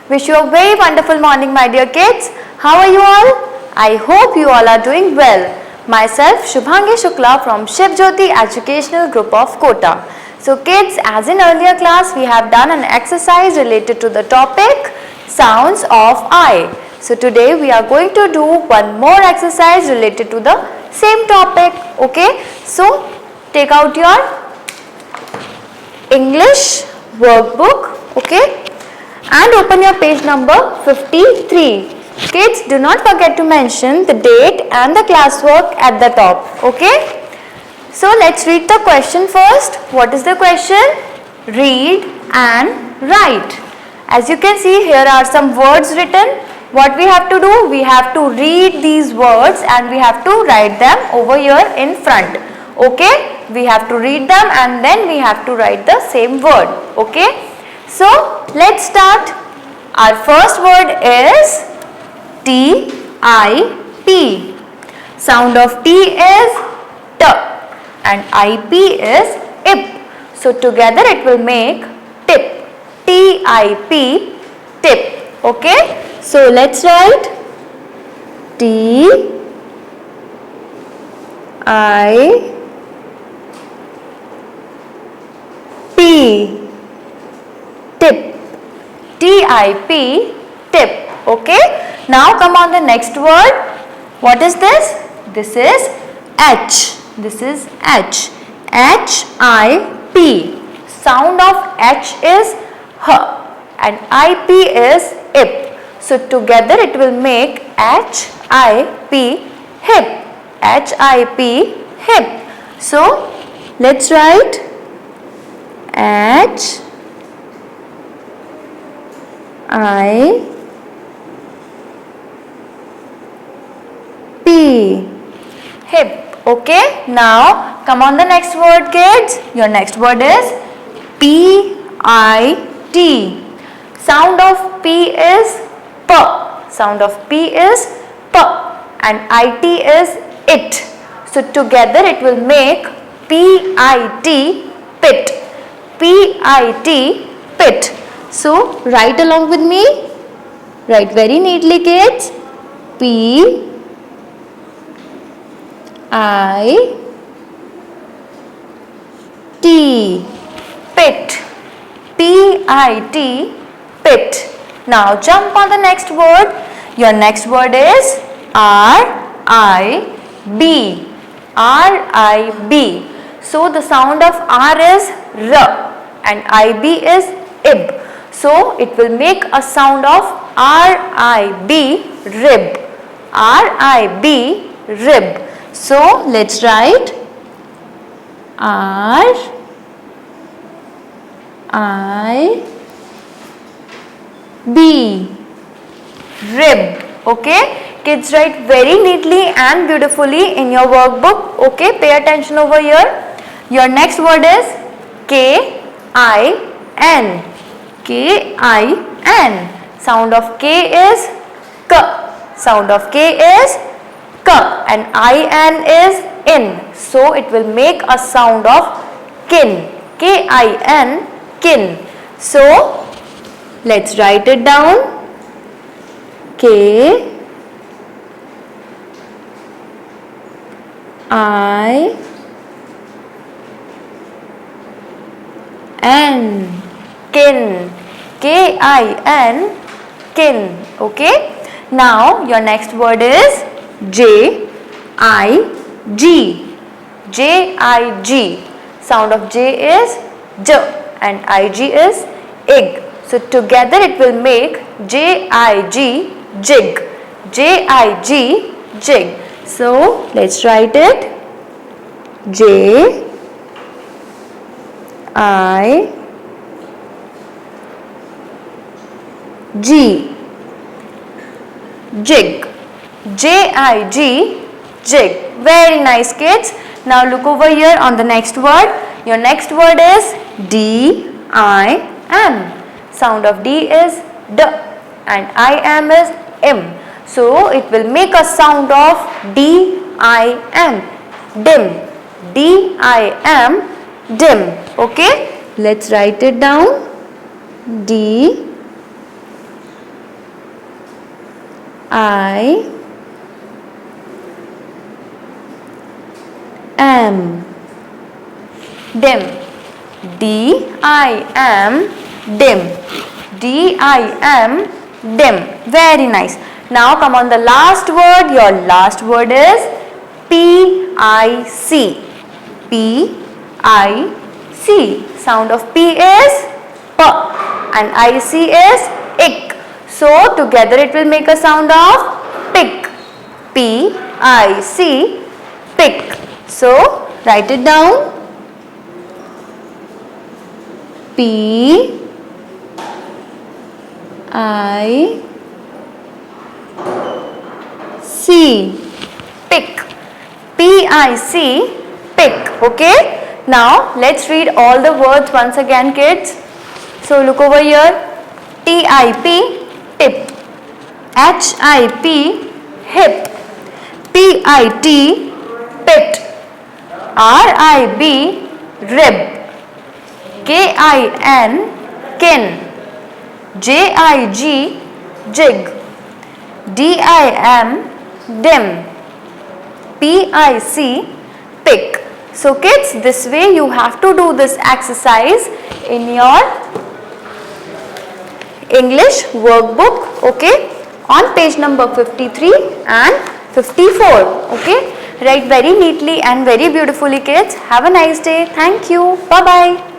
Wish you a very wonderful morning, my dear kids. How are you all? I hope you all are doing well. Myself, Shubhangi Shukla from Shiv Jyoti Educational Group of Kota. So kids, as in earlier class, we have done an exercise related to the topic sounds of I. So today we are going to do one more exercise related to the same topic. Okay, so take out your English workbook, okay, and open your page number 53. Kids, do not forget to mention the date and the classwork at the top, okay. So let's read the question first. What is the question? Read and write. As you can see, here are some words written. What we have to do? We have to read these words and we have to write them over here in front. Okay? We have to read them and then we have to write the same word. Okay? So, let's start. Our first word is T-I-P. Sound of T is T and I-P is IP. So, together it will make tip. T-I-P, tip. Okay? So, let's write T-I-P, tip. T-I-P, tip. Okay? Now come on the next word. What is this? This is H. This is H. H-I-P. Sound of H is H and I-P is IP. So together it will make H-I-P, hip. H-I-P, hip. So let's write H-I-P, hip. Okay, now come on the next word, kids. Your next word is P-I-T. Sound of P is P. Sound of P is P and IT is it. So together it will make P-I-T, pit. P-I-T, pit. So write along with me. Write very neatly, kids. P-I-T, pit. P-I-T, pit. Now jump on the next word. Your next word is R-I-B. R-I-B. So the sound of R is R and I-B is IB. So it will make a sound of R-I-B, rib. R-I-B, rib. So let's write R-I-B, rib. Okay? Kids, write very neatly and beautifully in your workbook. Okay? Pay attention over here. Your next word is K-I-N. K-I-N. Sound of K is K. Sound of K is K and I-N is in. So it will make a sound of kin. K-I-N, kin. So let's write it down. K-I-N, kin. K-I-N, kin. Okay? Now your next word is J-I-G. J-I-G. Sound of J is J and I-G is ig. So together it will make J-I-G, jig. J-I-G, jig. So let's write it. J-I-G, jig. J-I-G, jig. Very nice, kids. Now look over here on the next word. Your next word is D-I-M. Sound of D is D and I-M is M. So it will make a sound of D-I-M, dim. D-I-M, dim. Okay? Let's write it down. D-I-M, I am. Dim. D-I-M. Dim. D-I-M. Dim. Very nice. Now come on the last word. Your last word is P-I-C. P-I-C. Sound of P is P and I-C is ick. So together it will make a sound of pick. P-I-C. Pick. So write it down. P I C. Pick. P-I-C. Pick. Okay. Now let's read all the words once again, kids. So look over here. T-I-P. Tip. H-I-P. Hip. P-I-T. Pit. R-I-B. Rib. K-I-N. Kin. J-I-G. Jig. D-I-M. Dim. P-I-C. Pick. So kids, this way you have to do this exercise in your English workbook, okay, on page number 53 and 54, okay. Write very neatly and very beautifully, kids. Have a nice day. Thank you. Bye-bye.